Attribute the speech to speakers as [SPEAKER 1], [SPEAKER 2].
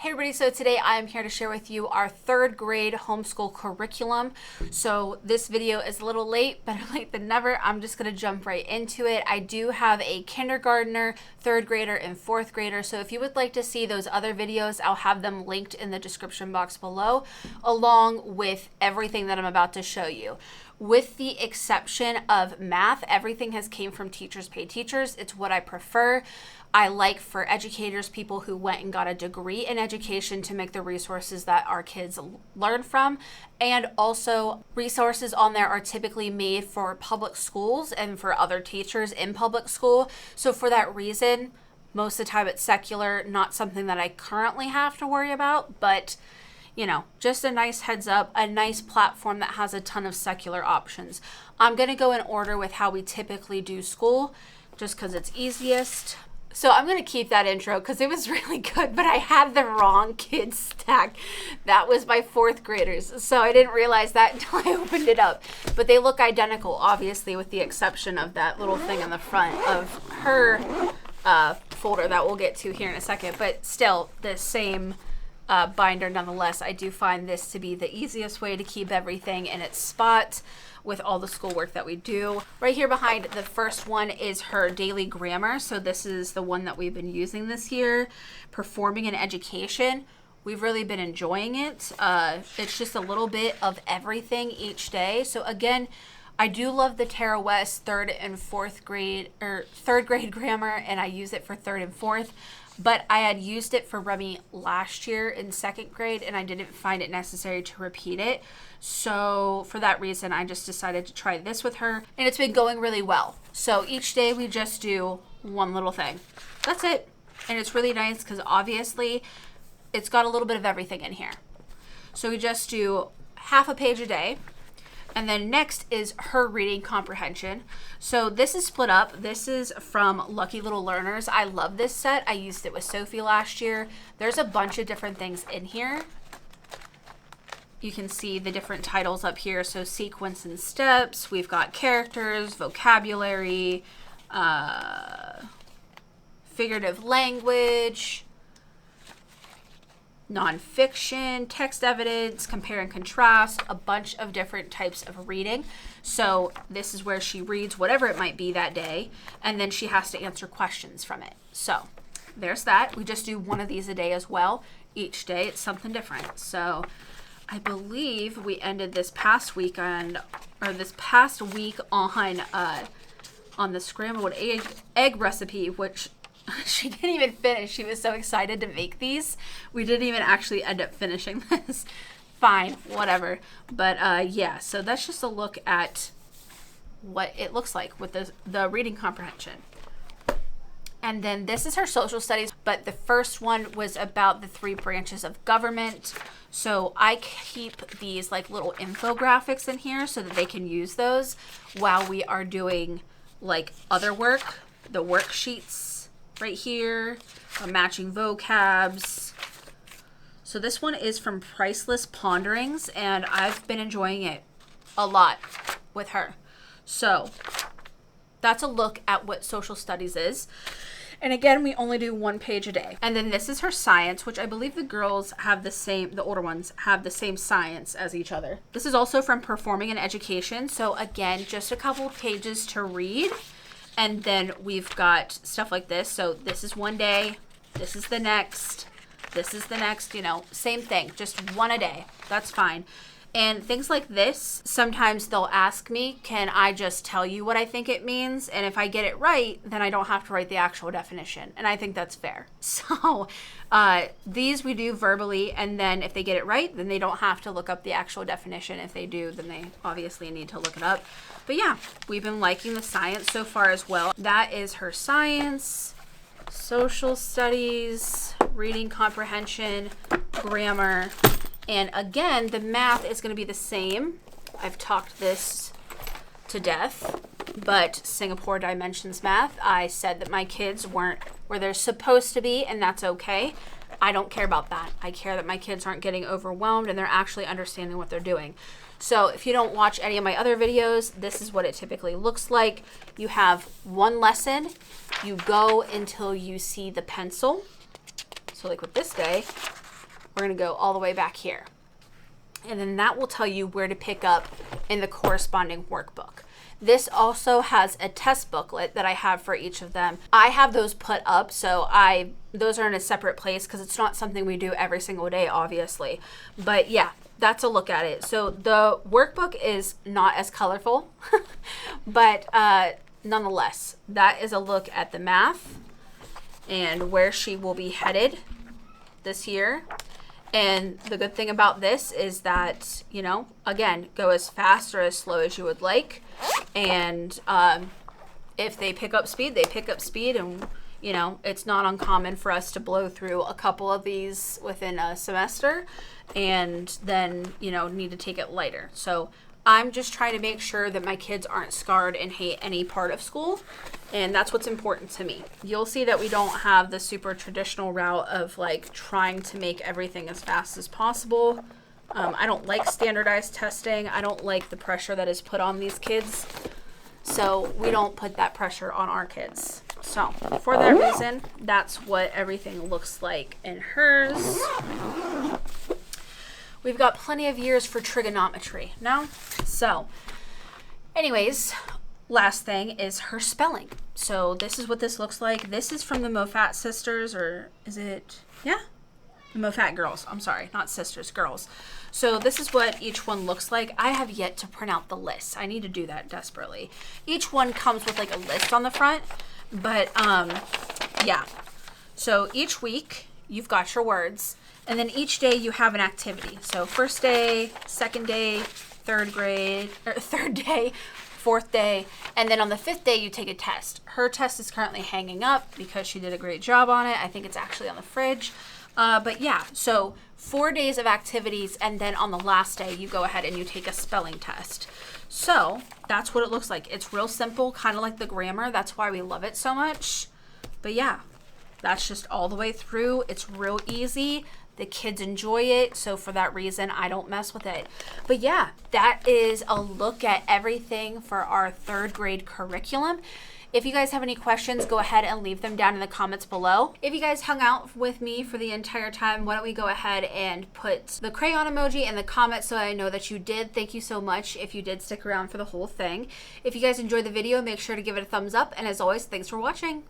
[SPEAKER 1] Hey everybody, so today I am here to share with you our third grade homeschool curriculum. So this video is a little late, better late than never. I'm just going to jump right into it. I do have a kindergartner, third grader, and fourth grader. So if you would like to see those other videos, I'll have them linked in the description box below, along with everything that I'm about to show you. With the exception of math, everything has came from Teachers Pay Teachers. It's what I prefer. I like for educators, people who went and got a degree in education, to make the resources that our kids learn from. And also, resources on there are typically made for public schools and for other teachers in public school. So for that reason, most of the time it's secular, not something that I currently have to worry about, but you know, just a nice heads up, a nice platform that has a ton of secular options. I'm going to go in order with how we typically do school, just because it's easiest. So I'm going to keep that intro because it was really good, but I had the wrong kids stack. That was my fourth graders. So I didn't realize that until I opened it up. But they look identical, obviously, with the exception of that little thing on the front of her folder that we'll get to here in a second. But still, the same binder nonetheless. I do find this to be the easiest way to keep everything in its spot with all the schoolwork that we do. Right here behind the first one is her daily grammar. So this is the one that we've been using this year. Performing in education. We've really been enjoying it. It's just a little bit of everything each day. So again, I do love the Tara West third grade grammar, and I use it for third and fourth. But I had used it for Remy last year in second grade, and I didn't find it necessary to repeat it. So for that reason, I just decided to try this with her, and it's been going really well. So each day we just do one little thing. That's it. And it's really nice because obviously it's got a little bit of everything in here. So we just do half a page a day. And then next is her reading comprehension. So this is split up. This is from Lucky Little Learners. I love this set. I used it with Sophie last year. There's a bunch of different things in here. You can see the different titles up here. So sequence and steps. We've got characters, vocabulary, figurative language, nonfiction, text evidence, compare and contrast, a bunch of different types of reading. So this is where she reads whatever it might be that day, and then she has to answer questions from it. So there's that. We just do one of these a day as well. Each day it's something different. So I believe we ended this past week on the scrambled egg recipe, which she didn't even finish. She was so excited to make these. We didn't even actually end up finishing this. Fine, whatever. But yeah, so that's just a look at what it looks like with the reading comprehension. And then this is her social studies, but the first one was about the 3 branches of government. So I keep these like little infographics in here so that they can use those while we are doing like other work, the worksheets right here, matching vocabs. So this one is from Priceless Ponderings, and I've been enjoying it a lot with her. So that's a look at what social studies is. And again, we only do 1 page a day. And then this is her science, which I believe the girls have the same, the older ones have the same science as each other. This is also from Performing in Education. So again, just a couple pages to read. And then we've got stuff like this. So this is one day, this is the next, this is the next, you know, same thing, just one a day. That's fine. And things like this, sometimes they'll ask me, can I just tell you what I think it means? And if I get it right, then I don't have to write the actual definition. And I think that's fair. So these we do verbally, and then if they get it right, then they don't have to look up the actual definition. If they do, then they obviously need to look it up. But yeah, we've been liking the science so far as well. That is her science, social studies, reading comprehension, grammar. And again, the math is going to be the same. I've talked this to death, but Singapore Dimensions math, I said that my kids weren't where they're supposed to be, and that's okay. I don't care about that. I care that my kids aren't getting overwhelmed and they're actually understanding what they're doing. So if you don't watch any of my other videos, this is what it typically looks like. You have one lesson. You go until you see the pencil. So like with this day, we're going to go all the way back here. And then that will tell you where to pick up in the corresponding workbook. This also has a test booklet that I have for each of them. I have those put up, so those are in a separate place because it's not something we do every single day, obviously. But yeah, that's a look at it. So the workbook is not as colorful, but nonetheless, that is a look at the math and where she will be headed this year. And the good thing about this is that, you know, again, go as fast or as slow as you would like. And if they pick up speed, they pick up speed. And, you know, it's not uncommon for us to blow through a couple of these within a semester and then, you know, need to take it lighter. So I'm just trying to make sure that my kids aren't scarred and hate any part of school. And that's what's important to me. You'll see that we don't have the super traditional route of like trying to make everything as fast as possible. I don't like standardized testing. I don't like the pressure that is put on these kids. So we don't put that pressure on our kids. So for that reason, that's what everything looks like in hers. We've got plenty of years for trigonometry now. So anyways, last thing is her spelling. So this is what this looks like. This is from the Moffat sisters, or is it? Yeah, the Moffat girls. I'm sorry, not sisters, girls. So this is what each one looks like. I have yet to print out the list. I need to do that desperately. Each one comes with like a list on the front, but yeah. So each week you've got your words, and then each day you have an activity. So first day, second day, third day, fourth day, and then on the fifth day you take a test. Her test is currently hanging up because she did a great job on it. I think it's actually on the fridge. But yeah, so 4 days of activities, and then on the last day you go ahead and you take a spelling test. So that's what it looks like. It's real simple, kind of like the grammar. That's why we love it so much. But yeah, that's just all the way through. It's real easy. The kids enjoy it, so for that reason, I don't mess with it. But yeah, that is a look at everything for our third grade curriculum. If you guys have any questions, go ahead and leave them down in the comments below. If you guys hung out with me for the entire time, why don't we go ahead and put the crayon emoji in the comments so I know that you did. Thank you so much if you did stick around for the whole thing. If you guys enjoyed the video, make sure to give it a thumbs up. And as always, thanks for watching.